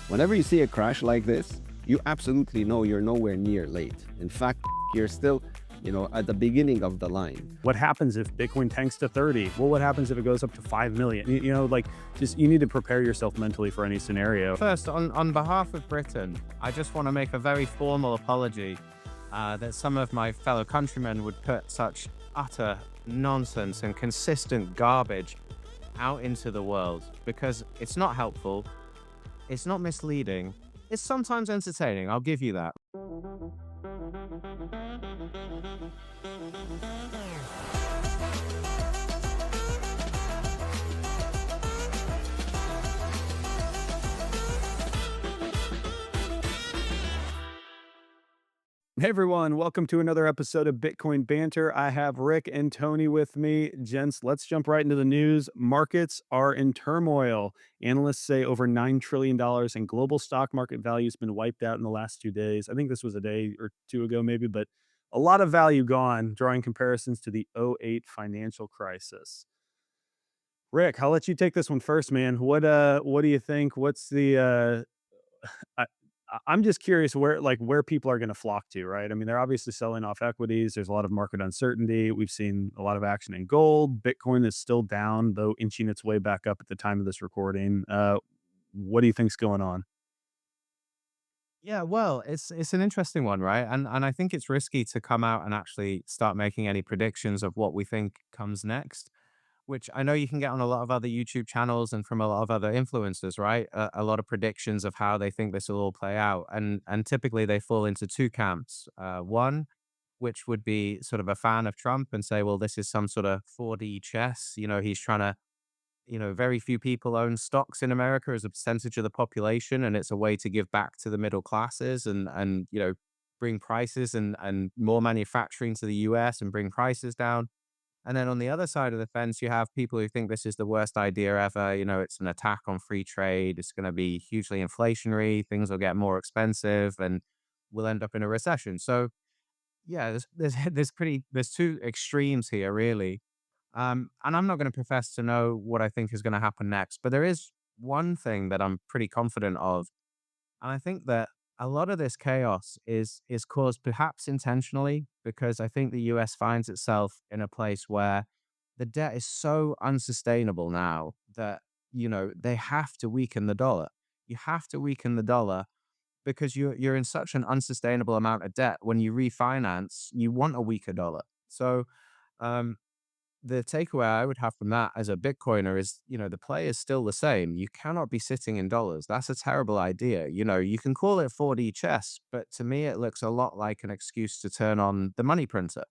Whenever you see a crash like this, you absolutely know you're nowhere near late. In fact, you're still, at the beginning of the line. What happens if Bitcoin tanks to 30? Well, what happens if it goes up to 5 million? Just you need to prepare yourself mentally for any scenario. First, on behalf of Britain, I just want to make a very formal apology that some of my fellow countrymen would put such utter nonsense and consistent garbage out into the world, because it's not helpful, it's not misleading, it's sometimes entertaining, I'll give you that. Hey everyone, welcome to another episode of Bitcoin Banter. I have Rick and Tony with me. Gents, let's jump right into the news. Markets are in turmoil. Analysts say over $9 trillion in global stock market value has been wiped out in the last 2 days. I think this was a day or two ago, maybe, but a lot of value gone, drawing comparisons to the '08 financial crisis. Rick, I'll let you take this one first, man. What do you think? What's the I'm just curious where people are going to flock to, right? I mean, they're obviously selling off equities. There's a lot of market uncertainty. We've seen a lot of action in gold. Bitcoin is still down, though inching its way back up at the time of this recording. What do you think's going on? Yeah, well, it's an interesting one, right? And I think it's risky to come out and actually start making any predictions of what we think comes next, which I know you can get on a lot of other YouTube channels and from a lot of other influencers, right? A lot of predictions of how they think this will all play out, and typically they fall into two camps. One, which would be sort of a fan of Trump and say, well, this is some sort of 4D chess. He's trying to, very few people own stocks in America as a percentage of the population, and it's a way to give back to the middle classes and bring prices and more manufacturing to the US and bring prices down. And then on the other side of the fence, you have people who think this is the worst idea ever. It's an attack on free trade. It's going to be hugely inflationary. Things will get more expensive and we'll end up in a recession. So yeah, there's two extremes here, really. And I'm not going to profess to know what I think is going to happen next, but there is one thing that I'm pretty confident of, and I think that a lot of this chaos is caused perhaps intentionally because I think the US finds itself in a place where the debt is so unsustainable now that they have to weaken the dollar. You have to weaken the dollar because you're in such an unsustainable amount of debt. When you refinance, you want a weaker dollar. So um, the takeaway I would have from that as a Bitcoiner is, the play is still the same. You cannot be sitting in dollars. That's a terrible idea. You can call it 4D chess, but to me, it looks a lot like an excuse to turn on the money printer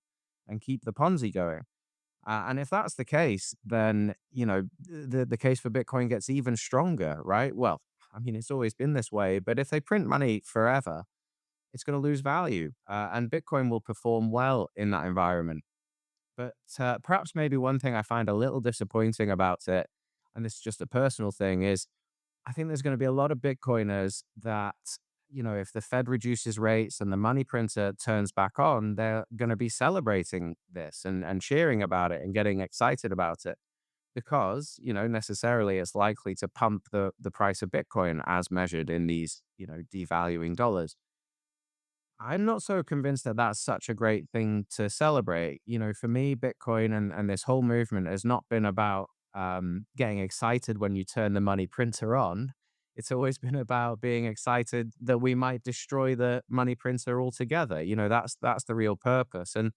and keep the Ponzi going. And if that's the case, then, the case for Bitcoin gets even stronger, right? Well, I mean, it's always been this way, but if they print money forever, it's going to lose value. And Bitcoin will perform well in that environment. But perhaps maybe one thing I find a little disappointing about it, and this is just a personal thing, is I think there's going to be a lot of Bitcoiners that, if the Fed reduces rates and the money printer turns back on, they're going to be celebrating this and cheering about it and getting excited about it because, necessarily it's likely to pump the price of Bitcoin as measured in these, devaluing dollars. I'm not so convinced that that's such a great thing to celebrate. For me, Bitcoin and this whole movement has not been about getting excited when you turn the money printer on. It's always been about being excited that we might destroy the money printer altogether. That's the real purpose. And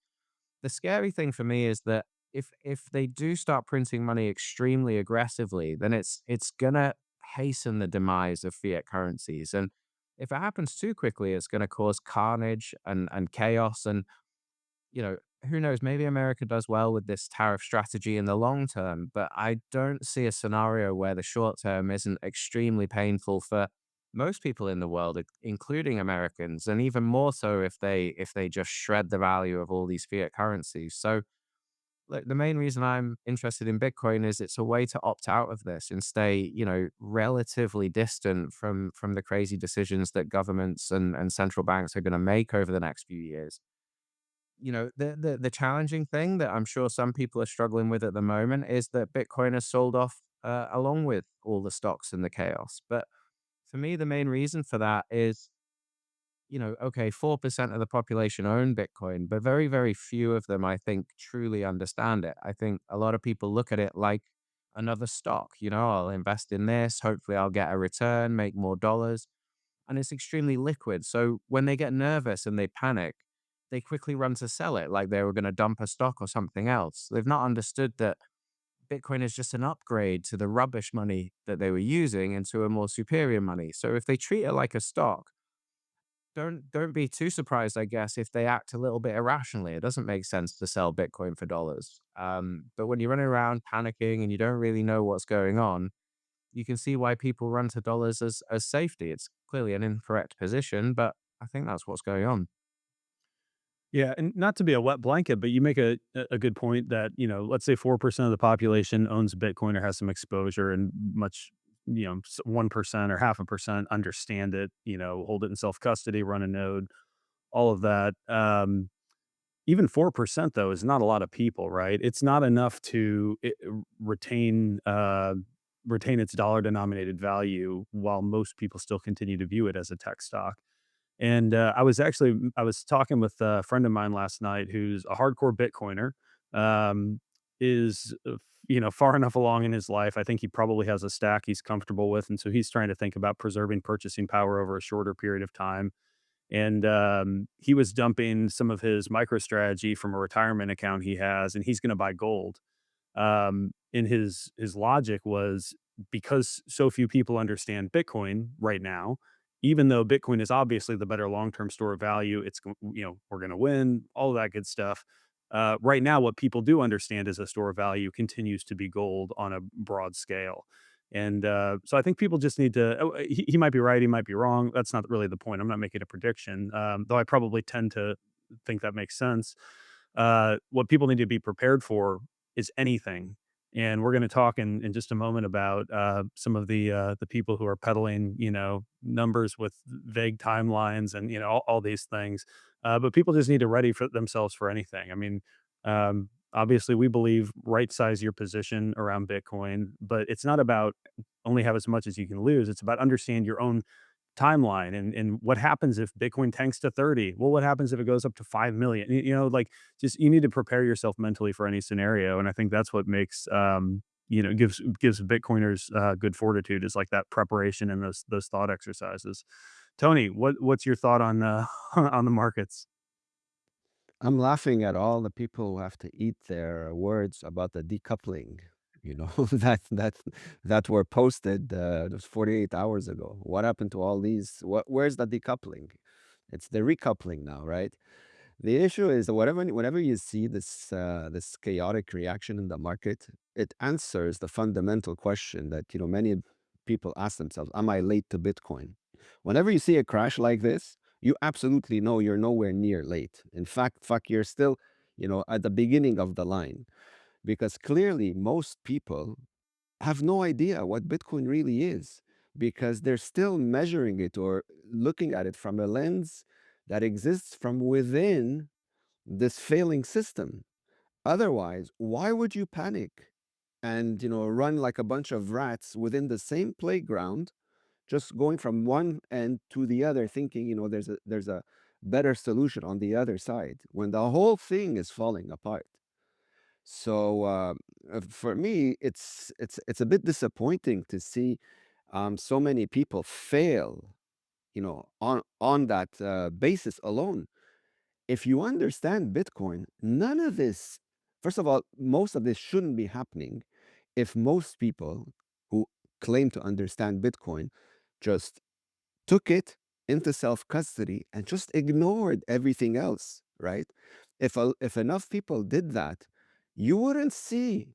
the scary thing for me is that if they do start printing money extremely aggressively, then it's gonna hasten the demise of fiat currencies. And if it happens too quickly, it's gonna cause carnage and chaos. And who knows? Maybe America does well with this tariff strategy in the long term, but I don't see a scenario where the short term isn't extremely painful for most people in the world, including Americans, and even more so if they just shred the value of all these fiat currencies. So, look, the main reason I'm interested in Bitcoin is it's a way to opt out of this and stay, relatively distant from the crazy decisions that governments and central banks are going to make over the next few years. The challenging thing that I'm sure some people are struggling with at the moment is that Bitcoin has sold off along with all the stocks and the chaos. But For me, the main reason for that is, okay, 4% of the population own Bitcoin, but very, very few of them, I think, truly understand it. I think a lot of people look at it like another stock. I'll invest in this, hopefully, I'll get a return, make more dollars. And it's extremely liquid. So when they get nervous and they panic, they quickly run to sell it like they were going to dump a stock or something else. They've not understood that Bitcoin is just an upgrade to the rubbish money that they were using into a more superior money. So if they treat it like a stock, don't be too surprised, I guess, if they act a little bit irrationally. It doesn't make sense to sell Bitcoin for dollars. But when you're running around panicking and you don't really know what's going on, you can see why people run to dollars as safety. It's clearly an incorrect position, but I think that's what's going on. Yeah, and not to be a wet blanket, but you make a good point that, let's say 4% of the population owns Bitcoin or has some exposure, and much, 1% or half a percent understand it, hold it in self custody, run a node, all of that. Even 4% though is not a lot of people, right? It's not enough to retain retain its dollar denominated value while most people still continue to view it as a tech stock. And, I was talking with a friend of mine last night who's a hardcore Bitcoiner, um, is, far enough along in his life. I think he probably has a stack he's comfortable with, and so he's trying to think about preserving purchasing power over a shorter period of time. And, he was dumping some of his MicroStrategy from a retirement account he has, and he's gonna buy gold. And his logic was, because so few people understand Bitcoin right now, even though Bitcoin is obviously the better long-term store of value, we're going to win, all of that good stuff. Right now, what people do understand as a store of value continues to be gold on a broad scale. And so I think people just need to, he might be right, he might be wrong. That's not really the point. I'm not making a prediction, though I probably tend to think that makes sense. What people need to be prepared for is anything. And we're going to talk in just a moment about some of the people who are peddling, numbers with vague timelines and all these things. But people just need to ready for themselves for anything. I mean, obviously, we believe right size your position around Bitcoin, but it's not about only have as much as you can lose. It's about understand your own timeline and what happens if Bitcoin tanks to 30? Well, what happens if it goes up to 5 million? Like, just you need to prepare yourself mentally for any scenario. And I think that's what makes gives Bitcoiners good fortitude, is like that preparation and those thought exercises. Tony, what's your thought on on the markets? I'm laughing at all the people who have to eat their words about the decoupling, that were posted just 48 hours ago. What happened to all these? Where's the decoupling? It's the recoupling now, right? The issue is that whenever you see this chaotic reaction in the market, it answers the fundamental question that many people ask themselves: Am I late to Bitcoin? Whenever you see a crash like this, you absolutely know you're nowhere near late. In fact, fuck, you're still at the beginning of the line, because clearly most people have no idea what Bitcoin really is, because they're still measuring it or looking at it from a lens that exists from within this failing system. Otherwise, why would you panic and run like a bunch of rats within the same playground, just going from one end to the other, thinking there's a better solution on the other side when the whole thing is falling apart? So for me, it's a bit disappointing to see so many people fail, on that basis alone. If you understand Bitcoin, none of this, first of all, most of this shouldn't be happening if most people who claim to understand Bitcoin just took it into self custody and just ignored everything else, right? If enough people did that, you wouldn't see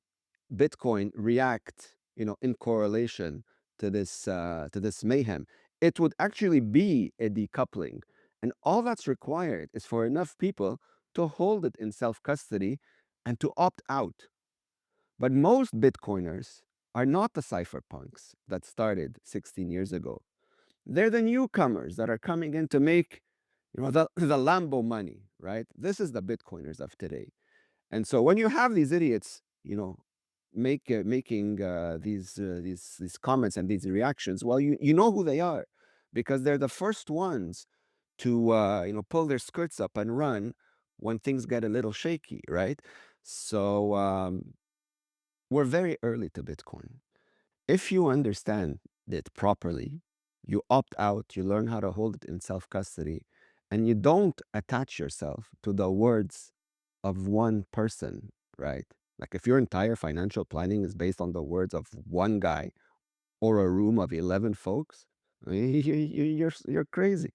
Bitcoin react, in correlation to this mayhem. It would actually be a decoupling, and all that's required is for enough people to hold it in self custody and to opt out. But most Bitcoiners are not the cypherpunks that started 16 years ago. They're the newcomers that are coming in to make, the Lambo money, right? This is the Bitcoiners of today. And so when you have these idiots, making these comments and these reactions, well, you know who they are, because they're the first ones to pull their skirts up and run when things get a little shaky, right? So we're very early to Bitcoin. If you understand it properly, you opt out, you learn how to hold it in self custody, and you don't attach yourself to the words of one person, right? Like if your entire financial planning is based on the words of one guy or a room of 11 folks, you're crazy.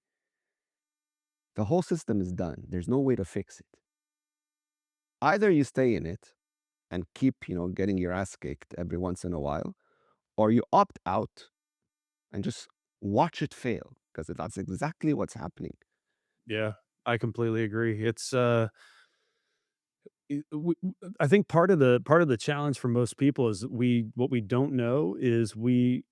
The whole system is done. There's no way to fix it. Either you stay in it and keep, getting your ass kicked every once in a while, or you opt out and just watch it fail, because that's exactly what's happening. Yeah, I completely agree. I think part of the challenge for most people is what we don't know is we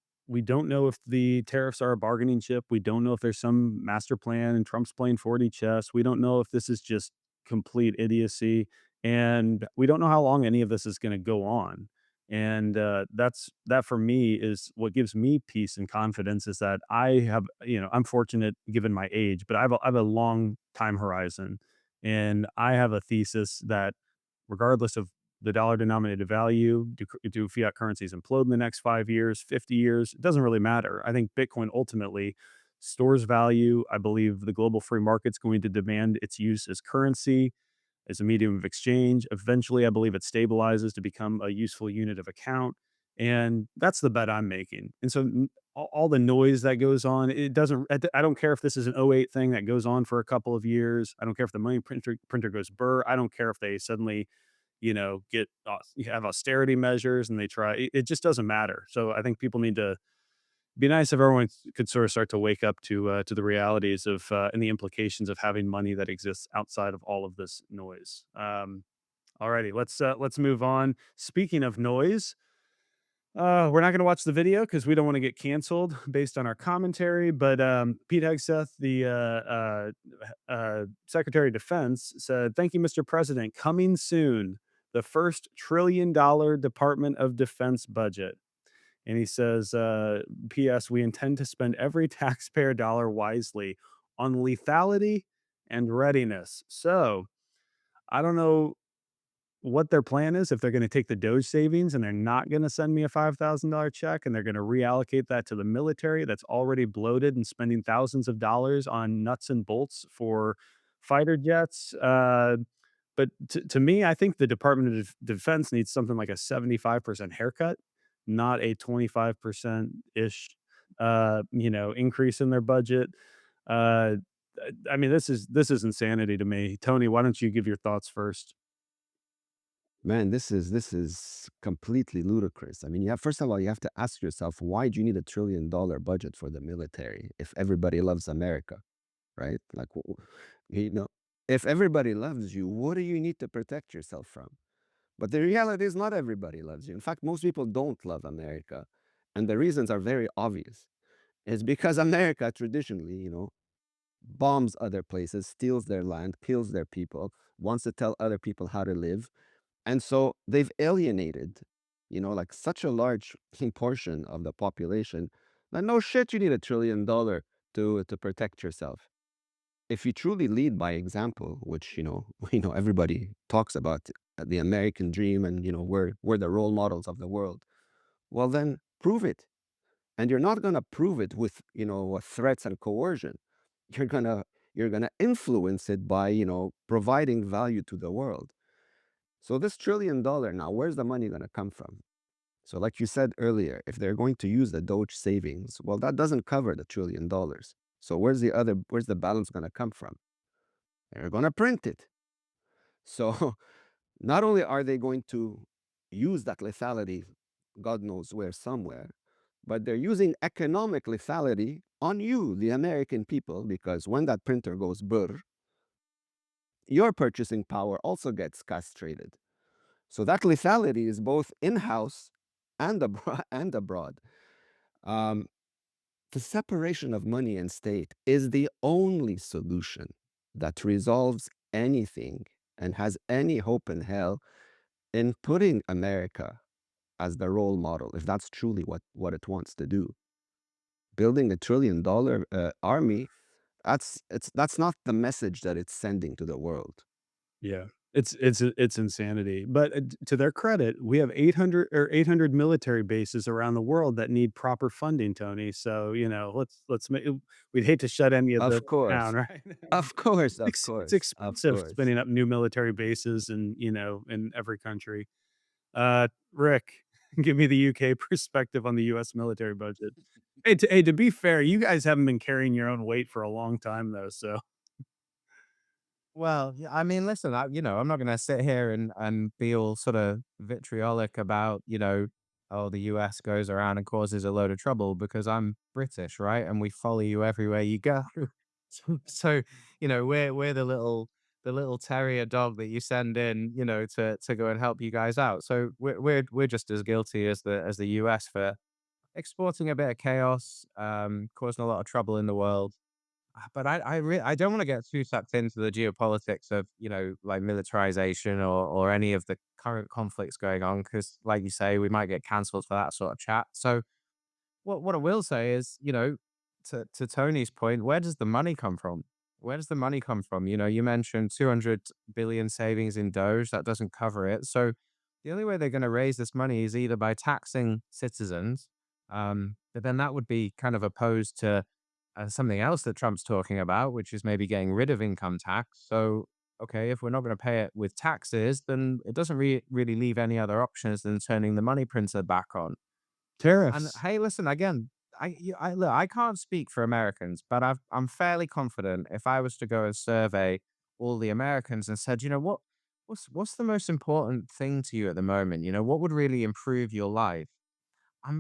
don't know if the tariffs are a bargaining chip. We don't know if there's some master plan and Trump's playing 4D chess. We don't know if this is just complete idiocy, and we don't know how long any of this is going to go on. And that for me is what gives me peace and confidence is that I have, I'm fortunate given my age, but I have a long time horizon, and I have a thesis that regardless of the dollar denominated value, do fiat currencies implode in the next 5 years, 50 years? It doesn't really matter. I think Bitcoin ultimately stores value. I believe the global free market's going to demand its use as currency, as a medium of exchange. Eventually, I believe it stabilizes to become a useful unit of account. And that's the bet I'm making. And so all the noise that goes on, it doesn't, I don't care if this is an '08 thing that goes on for a couple of years. I don't care if the money printer goes burr. I don't care if they suddenly get you have austerity measures and they try. It just doesn't matter. So I think people need to be nice if everyone could sort of start to wake up to the realities of and the implications of having money that exists outside of all of this noise. Alrighty, let's move on. Speaking of noise, we're not going to watch the video because we don't want to get canceled based on our commentary. But Pete Hegseth, the Secretary of Defense, said, "Thank you, Mr. President. Coming soon, the first $1 trillion Department of Defense budget." And he says, "P.S. We intend to spend every taxpayer dollar wisely on lethality and readiness." So I don't know what their plan is, if they're gonna take the Doge savings and they're not gonna send me a $5,000 check and they're gonna reallocate that to the military that's already bloated and spending thousands of dollars on nuts and bolts for fighter jets. But to me, I think the Department of Defense needs something like a 75% haircut, not a 25% ish, increase in their budget. Uh, I mean, this is insanity to me. Tony, why don't you give your thoughts first? Man, this is completely ludicrous. I mean, first of all, you have to ask yourself, why do you need $1 trillion budget for the military if everybody loves America, right? Like, you know, if everybody loves you, what do you need to protect yourself from? But the reality is, not everybody loves you. In fact, most people don't love America, and the reasons are very obvious. It's because America traditionally, bombs other places, steals their land, kills their people, wants to tell other people how to live, and so they've alienated, like such a large portion of the population that no shit, you need $1 trillion to protect yourself. If you truly lead by example, which everybody talks about the American dream, and we're the role models of the world, well then prove it. And you're not gonna prove it with threats and coercion. You're gonna you're gonna influence it by providing value to the world. So this $1 trillion, now where's the money going to come from? So like you said earlier, if they're going to use the Doge savings, well, that doesn't cover the $1 trillion. So where's the balance going to come from? They're going to print it. So not only are they going to use that lethality, God knows where, somewhere, but they're using economic lethality on you, the American people, because when that printer goes burr, your purchasing power also gets castrated. So that lethality is both in-house and abroad. And abroad. Um, the separation of money and state is the only solution that resolves anything and has any hope in hell in putting America as the role model, if that's truly what it wants to do. Building $1 trillion army, that's not the message that it's sending to the world. Yeah. It's insanity, but, to their credit, we have 800 military bases around the world that need proper funding, Tony, so, let's make we'd hate to shut any of those Of down, course. right? Of course, of It's course, of expensive course. spinning up new military bases in every country. Rick, give me the UK perspective on the US military budget. To be fair, you guys haven't been carrying your own weight for a long time, though, so Well, yeah, I mean, listen, I'm not going to sit here and be all sort of vitriolic about, oh, the US goes around and causes a load of trouble because I'm British, right? And we follow you everywhere you go. So, we're the little terrier dog that you send in, to go and help you guys out. So we're just as guilty as the US for exporting a bit of chaos, causing a lot of trouble in the world. But I don't wanna get too sucked into the geopolitics of, like, militarization or any of the current conflicts going on, because, like you say, we might get canceled for that sort of chat. So what I will say is, to Tony's point, where does the money come from? Where does the money come from? You mentioned 200 billion savings in Doge. That doesn't cover it. So the only way they're going to raise this money is either by taxing citizens, but then that would be kind of opposed to something else that Trump's talking about, which is maybe getting rid of income tax. So, okay, if we're not going to pay it with taxes, then it doesn't really leave any other options than turning the money printer back on. And tariffs. hey, listen, again, look, I can't speak for Americans, but I'm fairly confident if I was to go and survey all the Americans and said, what's the most important thing to you at the moment? What would really improve your life?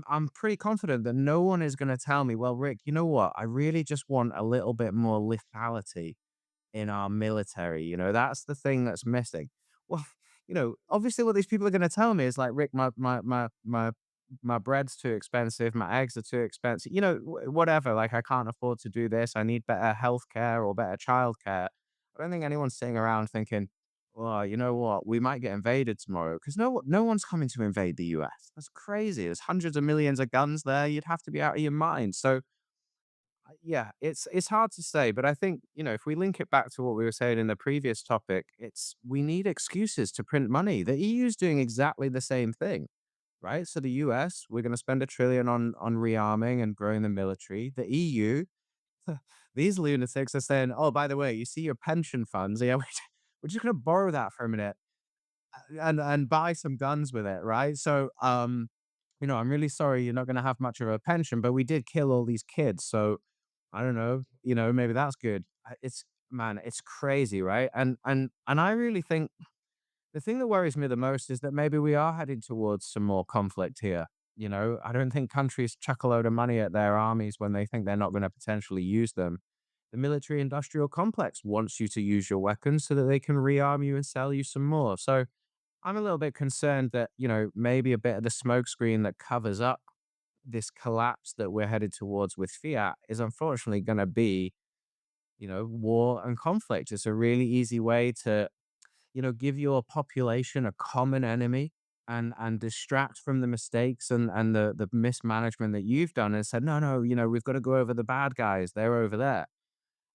I'm pretty confident that no one is going to tell me, well, Rick, you know what? I really just want a little bit more lethality in our military. That's the thing that's missing. Well, obviously what these people are gonna tell me is like, "Rick, my bread's too expensive, my eggs are too expensive," whatever, like, "I can't afford to do this, I need better healthcare or better childcare." I don't think anyone's sitting around thinking, "Well, you know what? We might get invaded tomorrow because no one's coming to invade the US. That's crazy. There's hundreds of millions of guns there, you'd have to be out of your mind. So yeah, it's hard to say, but I think, if we link it back to what we were saying in the previous topic, it's we need excuses to print money. The EU is doing exactly the same thing, right? So the US, we're going to spend 1 trillion on rearming and growing the military. The EU, these lunatics are saying, "Oh, by the way, you see your pension funds? Yeah, we're just going to borrow that for a minute and buy some guns with it, right?" So, I'm really sorry you're not going to have much of a pension, but we did kill all these kids, so I don't know, maybe that's good. It's man, it's crazy, right? And I really think the thing that worries me the most is that maybe we are heading towards some more conflict here. I don't think countries chuck a load of money at their armies when they think they're not going to potentially use them. The military industrial complex wants you to use your weapons so that they can rearm you and sell you some more. So I'm a little bit concerned that, maybe a bit of the smokescreen that covers up this collapse that we're headed towards with fiat is unfortunately going to be, war and conflict. It's a really easy way to, give your population a common enemy and distract from the mistakes and the mismanagement that you've done and said, no, no, we've got to go over the bad guys. They're over there.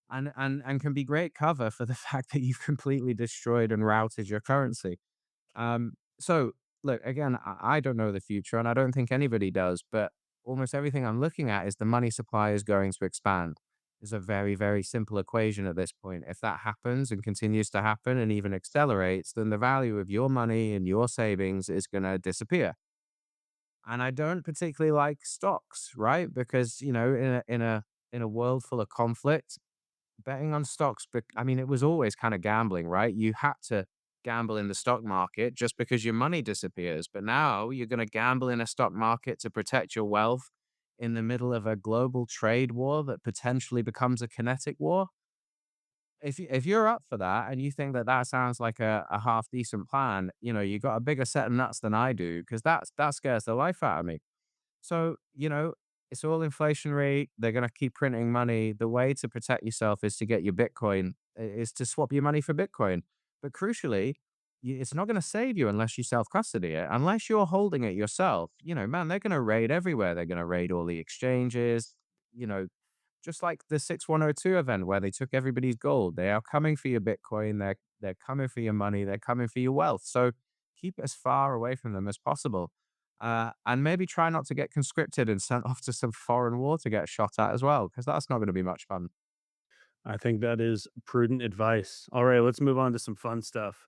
And can be great cover for the fact that you've completely destroyed and routed your currency. So look, again, I don't know the future and I don't think anybody does, but almost everything I'm looking at is the money supply is going to expand. It's a very, very simple equation at this point. If that happens and continues to happen and even accelerates, then the value of your money and your savings is going to disappear. And I don't particularly like stocks, right? Because, in a world full of conflict, betting on stocks, but I mean, it was always kind of gambling, right? You had to gamble in the stock market just because your money disappears. But now you're going to gamble in a stock market to protect your wealth in the middle of a global trade war that potentially becomes a kinetic war. If you're up for that and you think that that sounds like a half decent plan, you got a bigger set of nuts than I do because that scares the life out of me. So, it's all inflationary. They're going to keep printing money. The way to protect yourself is to get your Bitcoin, is to swap your money for Bitcoin. But crucially, it's not going to save you unless you self custody it. Unless you're holding it yourself, man, they're going to raid everywhere. They're going to raid all the exchanges, you know, just like the 6102 event where they took everybody's gold. They are coming for your Bitcoin. They're coming for your money. They're coming for your wealth. So keep as far away from them as possible. And maybe try not to get conscripted and sent off to some foreign war to get shot at as well, because that's not going to be much fun. I think that is prudent advice. All right, let's move on to some fun stuff.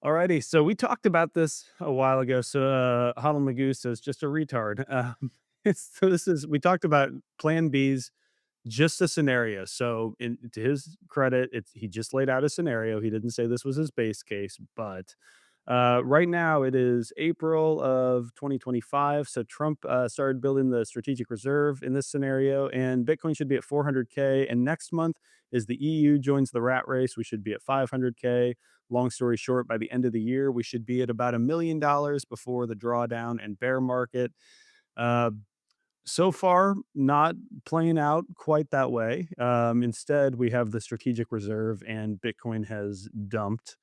Alrighty, so we talked about this a while ago. So Holland Magoo says just a retard. So this is we talked about Plan B's just a scenario. So, to his credit, he just laid out a scenario. He didn't say this was his base case, but right now it is April of 2025. So Trump started building the strategic reserve in this scenario, and Bitcoin should be at 400K. And next month, as the EU joins the rat race, we should be at 500K. Long story short, by the end of the year, we should be at about $1 million before the drawdown and bear market. Uh, so far, not playing out quite that way. Instead, we have the strategic reserve, and Bitcoin has dumped.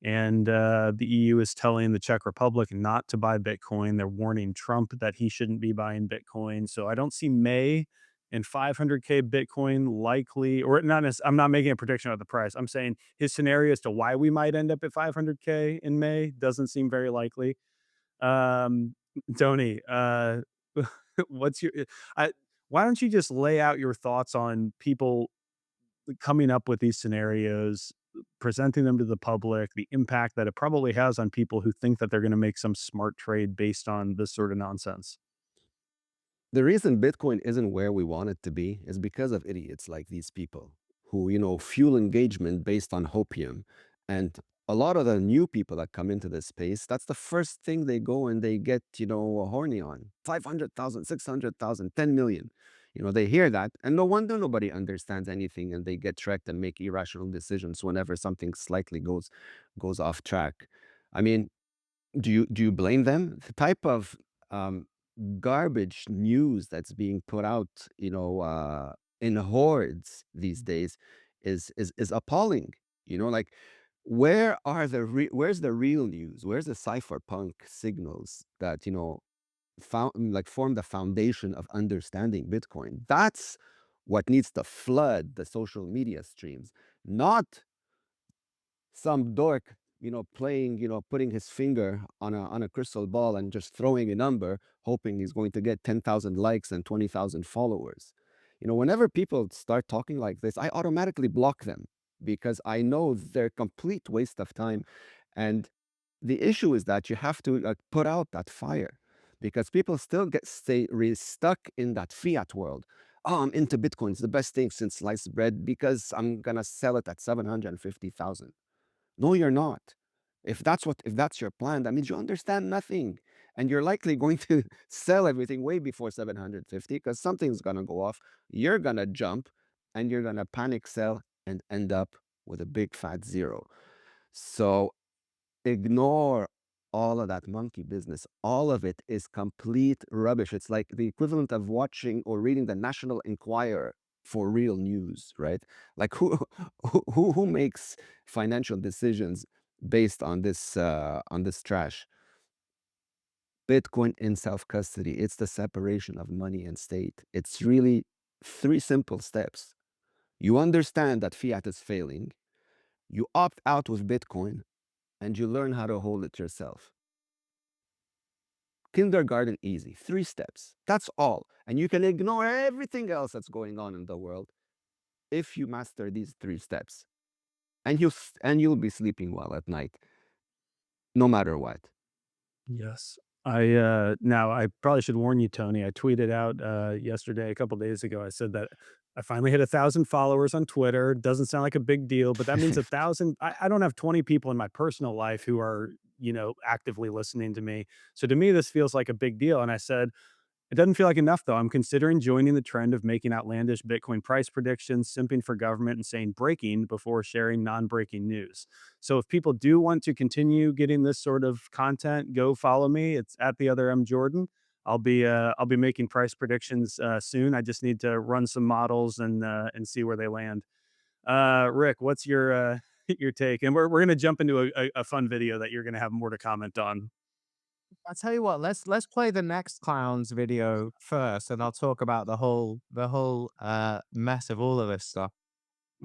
And the EU is telling the Czech Republic not to buy Bitcoin. They're warning Trump that he shouldn't be buying Bitcoin. So I don't see May and 500K Bitcoin likely, or not. I'm not making a prediction of the price. I'm saying his scenario as to why we might end up at 500K in May doesn't seem very likely. Um, Tony, what's your I why don't you just lay out your thoughts on people coming up with these scenarios, presenting them to the public, the impact that it probably has on people who think that they're gonna make some smart trade based on this sort of nonsense? The reason Bitcoin isn't where we want it to be is because of idiots like these people who, fuel engagement based on hopium. And a lot of the new people that come into this space, that's the first thing they go and they get, horny on. 500,000, 600,000, 10 million. They hear that, and no wonder nobody understands anything, and they get tracked and make irrational decisions whenever something slightly goes off track. I mean, do you blame them? The type of um, garbage news that's being put out, in hordes these days is appalling. Like, where's the real news? Where's the cypherpunk signals that form the foundation of understanding Bitcoin? That's what needs to flood the social media streams, not some dork, playing, putting his finger on a crystal ball and just throwing a number, hoping he's going to get 10,000 likes and 20,000 followers. Whenever people start talking like this, I automatically block them because I know they're a complete waste of time. And the issue is that you have to put out that fire because people still stay really stuck in that fiat world. Oh, I'm into Bitcoin. It's the best thing since sliced bread because I'm gonna sell it at 750,000. No, you're not. If that's your plan, that means you understand nothing. And you're likely going to sell everything way before 750 because something's gonna go off. You're gonna jump and you're gonna panic sell and end up with a big fat zero. So ignore all of that monkey business. All of it is complete rubbish. It's like the equivalent of watching or reading the National Enquirer for real news, right? Like who makes financial decisions based on this trash? Bitcoin in self custody. It's the separation of money and state. It's really three simple steps. You understand that fiat is failing. You opt out with Bitcoin, and you learn how to hold it yourself. Kindergarten easy, 3 steps. That's all. And you can ignore everything else that's going on in the world if you master these 3 steps. And you'll be sleeping well at night, no matter what. Yes. Now I probably should warn you, Tony. I tweeted out yesterday, a couple days ago. I said that I finally hit 1,000 followers on Twitter. Doesn't sound like a big deal, but that means 1,000. I don't have 20 people in my personal life who are, actively listening to me. So to me, this feels like a big deal. And I said, it doesn't feel like enough, though. I'm considering joining the trend of making outlandish Bitcoin price predictions, simping for government, and saying breaking before sharing non breaking news. So, if people do want to continue getting this sort of content, go follow me. It's at the other M Jordan. I'll be making price predictions soon. I just need to run some models and see where they land. Rick, what's your your take, and we're gonna jump into a fun video that you're gonna have more to comment on. I'll tell you what, let's play the next clown's video first, and I'll talk about the whole mess of all of this stuff.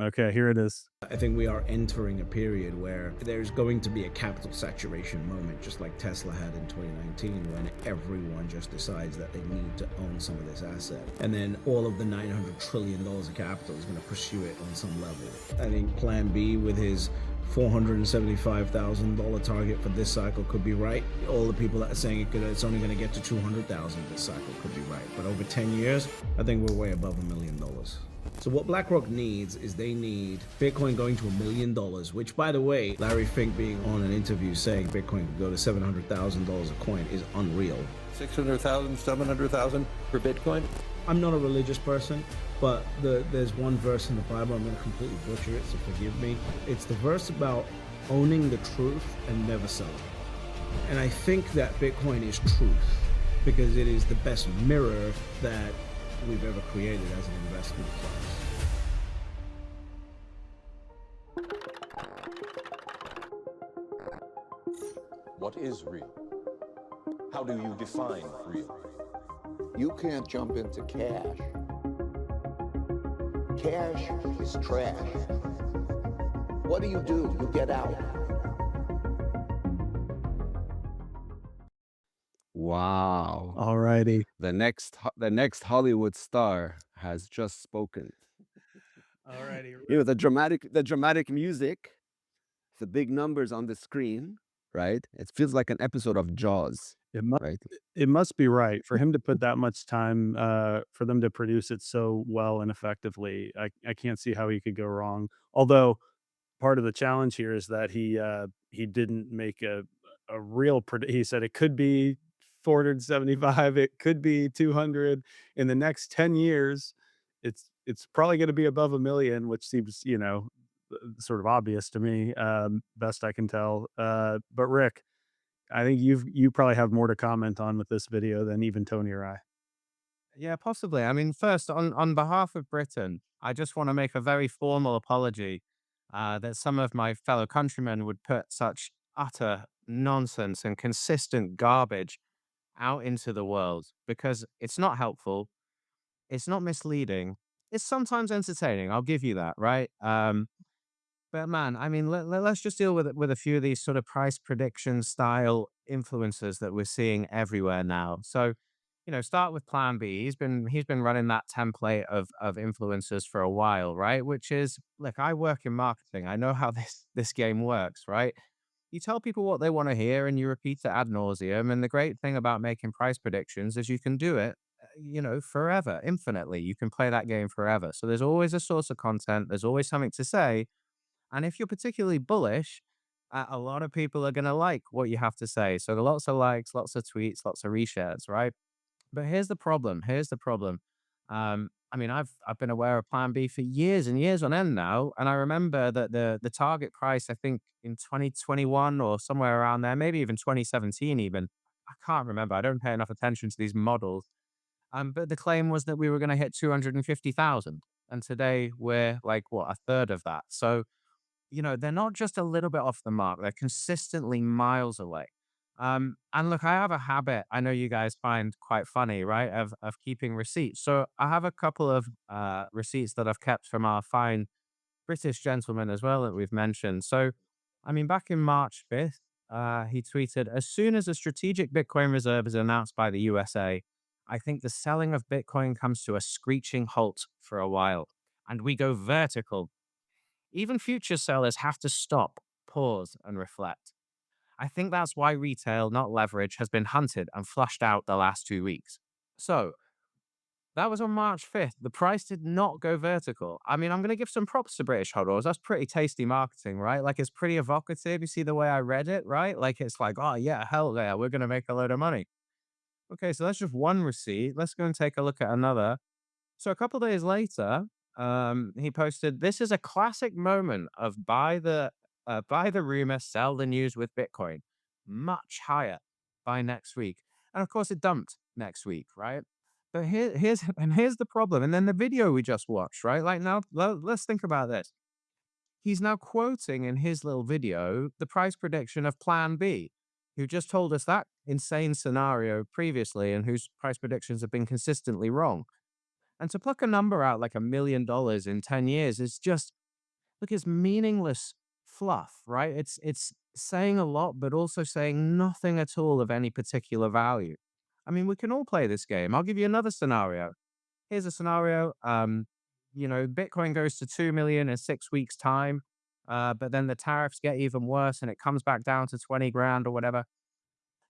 Okay, here it is. I think we are entering a period where there's going to be a capital saturation moment, just like Tesla had in 2019, when everyone just decides that they need to own some of this asset. And then all of the $900 trillion of capital is going to pursue it on some level. I think Plan B with his $475,000 target for this cycle could be right. All the people that are saying it's only going to get to 200,000 this cycle could be right. But over 10 years, I think we're way above $1 million. So what BlackRock needs is they need Bitcoin going to $1 million, which, by the way, Larry Fink being on an interview saying Bitcoin could go to $700,000 a coin is unreal. 600,000, 700,000 for Bitcoin? I'm not a religious person, but there's one verse in the Bible, I'm going to completely butcher it, so forgive me. It's the verse about owning the truth and never selling. And I think that Bitcoin is truth because it is the best mirror that we've ever created as an investment class. What is real? How do you define real? You can't jump into cash. Cash is trash. What do? You get out. Wow. Alrighty. The next Hollywood star has just spoken. Alrighty. The dramatic music, the big numbers on the screen, right? It feels like an episode of Jaws, It must right? it must be right for him to put that much time, for them to produce it so well and effectively. I can't see how he could go wrong. Although part of the challenge here is that he didn't make a real he said it could be 475, it could be 200 in the next 10 years. It's probably going to be above a million, which seems, sort of obvious to me, best I can tell. But Rick, I think you probably have more to comment on with this video than even Tony or I. Yeah, possibly. I mean, first, on behalf of Britain, I just want to make a very formal apology that some of my fellow countrymen would put such utter nonsense and consistent garbage out into the world because it's not helpful. It's not misleading. It's sometimes entertaining. I'll give you that, right? But man, I mean, let's just deal with a few of these sort of price prediction style influencers that we're seeing everywhere now. So, start with Plan B. He's been running that template of influencers for a while, right? Which is, look, I work in marketing. I know how this game works, right? You tell people what they want to hear and you repeat it ad nauseum. And the great thing about making price predictions is you can do it, forever, infinitely. You can play that game forever. So there's always a source of content. There's always something to say, and if you're particularly bullish, a lot of people are going to like what you have to say. So lots of likes, lots of tweets, lots of reshares, right? But here's the problem. Here's the problem. I mean, I've been aware of Plan B for years and years on end now, and I remember that the target price, I think in 2021 or somewhere around there, maybe even 2017, even I can't remember. I don't pay enough attention to these models. But the claim was that we were going to hit 250,000, and today we're like what, a third of that. So they're not just a little bit off the mark, they're consistently miles away. And look, I have a habit I know you guys find quite funny, right? Of keeping receipts. So I have a couple of receipts that I've kept from our fine British gentleman as well that we've mentioned. So, I mean, back in March 5th, he tweeted, as soon as a strategic Bitcoin reserve is announced by the USA, I think the selling of Bitcoin comes to a screeching halt for a while, and we go vertical. Even future sellers have to stop, pause, and reflect. I think that's why retail, not leverage, has been hunted and flushed out the last 2 weeks. So that was on March 5th. The price did not go vertical. I mean, I'm going to give some props to British hodlers. That's pretty tasty marketing, right? Like, it's pretty evocative. You see the way I read it, right? Like, it's like, oh, yeah, hell yeah, we're going to make a load of money. Okay, so that's just one receipt. Let's go and take a look at another. So a couple days later, he posted, "This is a classic moment of buy the rumor, sell the news with Bitcoin, much higher by next week." And of course, it dumped next week, right? But here's the problem. And then the video we just watched, right? Like now, let's think about this. he's now quoting in his little video the price prediction of Plan B, who just told us that insane scenario previously and whose price predictions have been consistently wrong. And to pluck a number out like $1 million in 10 years is just, look, it's meaningless fluff, right? It's saying a lot, but also saying nothing at all of any particular value. I mean, we can all play this game. I'll give you another scenario. Here's a scenario. Bitcoin goes to 2 million in 6 weeks' time, but then the tariffs get even worse and it comes back down to 20 grand or whatever.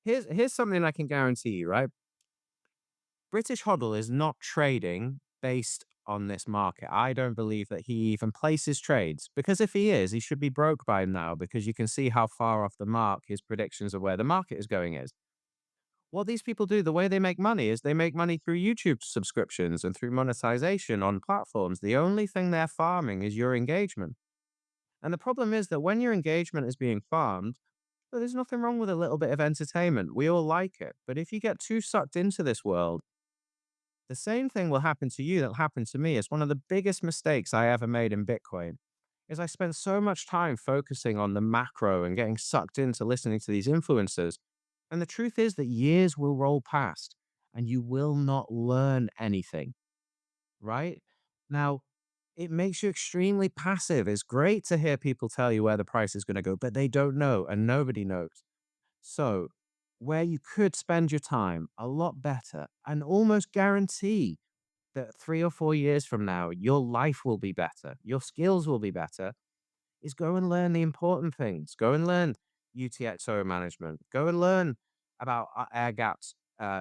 Here's something I can guarantee you, right? British Hodl is not trading based on this market. I don't believe that he even places trades, because if he is, he should be broke by now, because you can see how far off the mark his predictions of where the market is going is. What these people do, the way they make money is they make money through YouTube subscriptions and through monetization on platforms. The only thing they're farming is your engagement. And the problem is that when your engagement is being farmed, well, there's nothing wrong with a little bit of entertainment. We all like it. But if you get too sucked into this world, the same thing will happen to you that happened to me. It's one of the biggest mistakes I ever made in Bitcoin. Is I spent so much time focusing on the macro and getting sucked into listening to these influencers. And the truth is that years will roll past and you will not learn anything, right? Now, it makes you extremely passive. It's great to hear people tell you where the price is going to go, but they don't know and nobody knows. So, where you could spend your time a lot better and almost guarantee that 3 or 4 years from now, your life will be better, your skills will be better, is go and learn the important things. Go and learn UTXO management. Go and learn about air gaps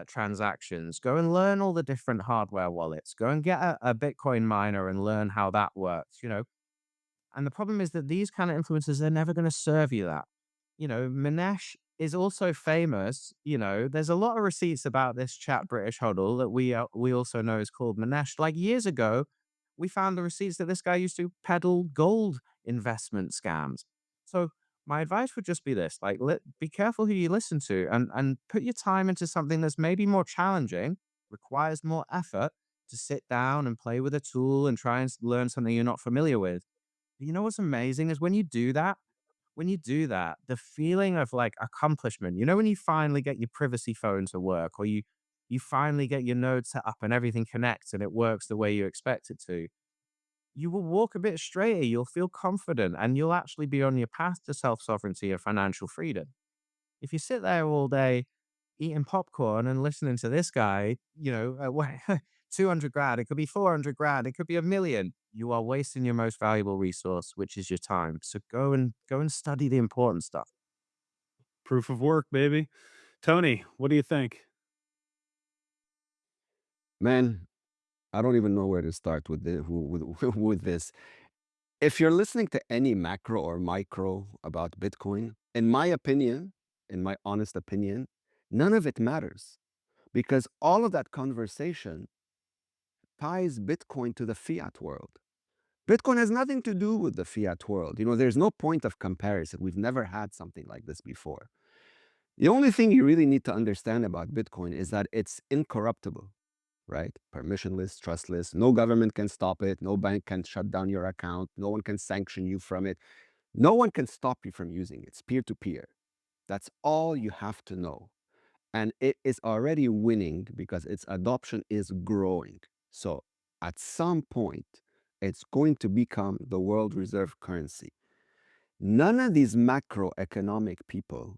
transactions. Go and learn all the different hardware wallets. Go and get a Bitcoin miner and learn how that works. And the problem is that these kind of influencers, they're never going to serve you that. Manesh is also famous. There's a lot of receipts about this chap, British Hodl, that we also know is called Manesh. Like years ago, we found the receipts that this guy used to peddle gold investment scams. So my advice would just be this: like, be careful who you listen to, and put your time into something that's maybe more challenging, requires more effort to sit down and play with a tool and try and learn something you're not familiar with. You know what's amazing is when you do that, the feeling of like accomplishment, when you finally get your privacy phone to work, or you finally get your node set up and everything connects and it works the way you expect it to, you will walk a bit straighter, you'll feel confident, and you'll actually be on your path to self-sovereignty and financial freedom. If you sit there all day eating popcorn and listening to this guy, 200 grand, it could be 400 grand, it could be a million. You are wasting your most valuable resource, which is your time. So go and study the important stuff. Proof of work, baby. Tony, what do you think? Man, I don't even know where to start with this. If you're listening to any macro or micro about Bitcoin, in my honest opinion, none of it matters, because all of that conversation ties Bitcoin to the fiat world. Bitcoin has nothing to do with the fiat world. There's no point of comparison. We've never had something like this before. The only thing you really need to understand about Bitcoin is that it's incorruptible, right? Permissionless, trustless. No government can stop it. No bank can shut down your account. No one can sanction you from it. No one can stop you from using it. It's peer to peer. That's all you have to know. And it is already winning because its adoption is growing. So at some point, it's going to become the world reserve currency. None of these macroeconomic people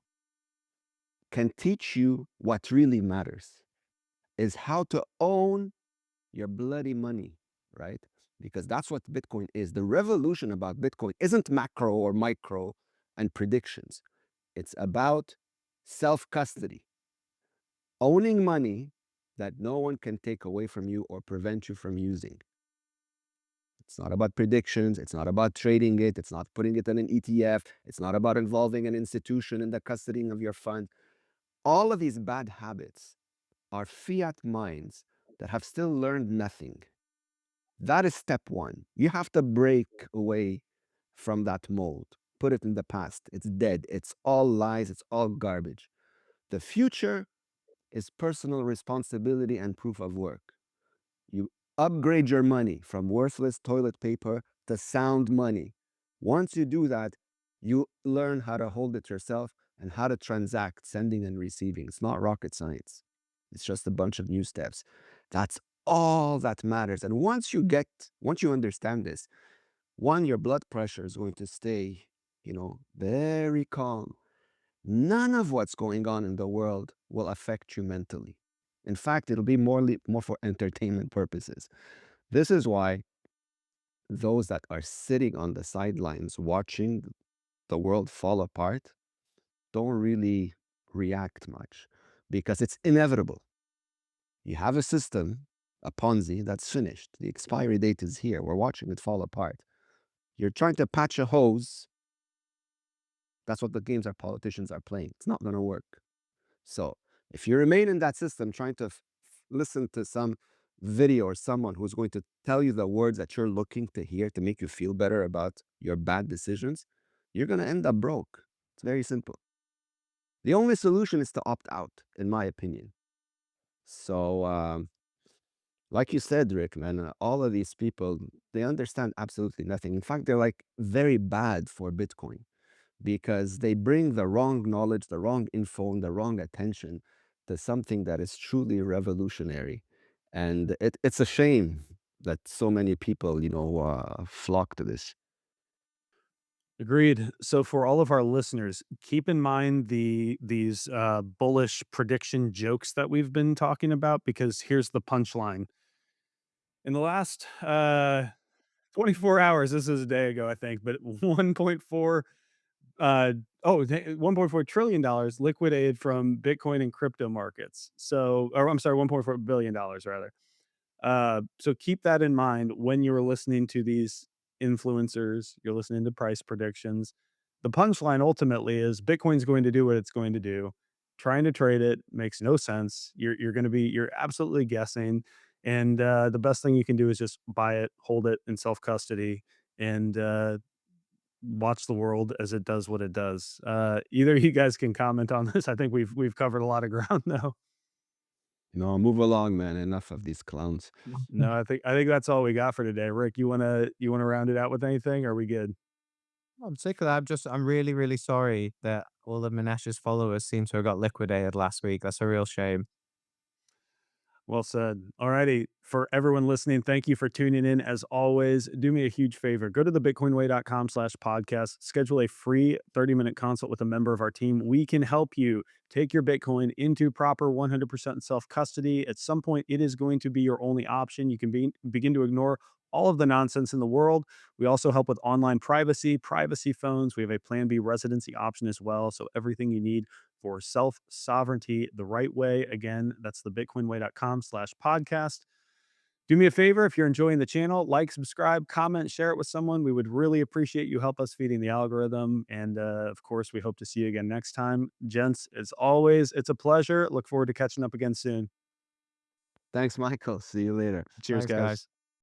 can teach you what really matters, is how to own your bloody money, right? Because that's what Bitcoin is. The revolution about Bitcoin isn't macro or micro and predictions. It's about self-custody, owning money that no one can take away from you or prevent you from using. It's not about predictions. It's not about trading it. It's not putting it in an ETF. It's not about involving an institution in the custodying of your fund. All of these bad habits are fiat minds that have still learned nothing. That is step one. You have to break away from that mold, put it in the past. It's dead. It's all lies. It's all garbage. The future is personal responsibility and proof of work. You upgrade your money from worthless toilet paper to sound money. Once you do that, you learn how to hold it yourself and how to transact sending and receiving. It's not rocket science. It's just a bunch of new steps. That's all that matters. And once you understand this, one, your blood pressure is going to stay, very calm. None of what's going on in the world will affect you mentally. In fact, it'll be more for entertainment purposes. This is why those that are sitting on the sidelines watching the world fall apart don't really react much because it's inevitable. You have a system, a Ponzi that's finished. The expiry date is here. We're watching it fall apart. You're trying to patch a hose. That's what the games our politicians are playing. It's not going to work. So if you remain in that system trying to listen to some video or someone who's going to tell you the words that you're looking to hear to make you feel better about your bad decisions, you're going to end up broke. It's very simple. The only solution is to opt out, in my opinion. So, like you said, Rick, man, all of these people, they understand absolutely nothing. In fact, they're like very bad for Bitcoin because they bring the wrong knowledge, the wrong info, and the wrong attention to something that is truly revolutionary. And it's a shame that so many people, flock to this. Agreed. So for all of our listeners, keep in mind these bullish prediction jokes that we've been talking about, because here's the punchline. In the last 24 hours, this is a day ago, I think, but 1.4 $1.4 trillion dollars liquidated from Bitcoin and crypto markets. So, or I'm sorry, $1.4 billion rather. So keep that in mind when you're listening to these influencers, you're listening to price predictions. The punchline ultimately is Bitcoin's going to do what it's going to do. Trying to trade it makes no sense. You're absolutely guessing. And the best thing you can do is just buy it, hold it in self custody, and watch the world as it does what it does. Either you guys can comment on this. I think we've covered a lot of ground though. Move along, man. Enough of these clowns. No, I think that's all we got for today. Rick, you wanna round it out with anything? Or are we good? I'm sick of that. I'm really, really sorry that all of Minesh's followers seem to have got liquidated last week. That's a real shame. Well said. Alrighty. For everyone listening, thank you for tuning in. As always, do me a huge favor. Go to thebitcoinway.com/podcast. Schedule a free 30-minute consult with a member of our team. We can help you take your Bitcoin into proper 100% self-custody. At some point, it is going to be your only option. You can begin to ignore all of the nonsense in the world. We also help with online privacy phones. We have a Plan B residency option as well. So everything you need for self sovereignty the right way. Again, that's the bitcoinway.com/podcast. Do me a favor, if you're enjoying the channel, like, subscribe, comment, share it with someone. We would really appreciate you help us feeding the algorithm. And of course, we hope to see you again next time. Gents, as always, it's a pleasure. Look forward to catching up again soon. Thanks, Michael. See you later. Cheers, Thanks, guys. guys.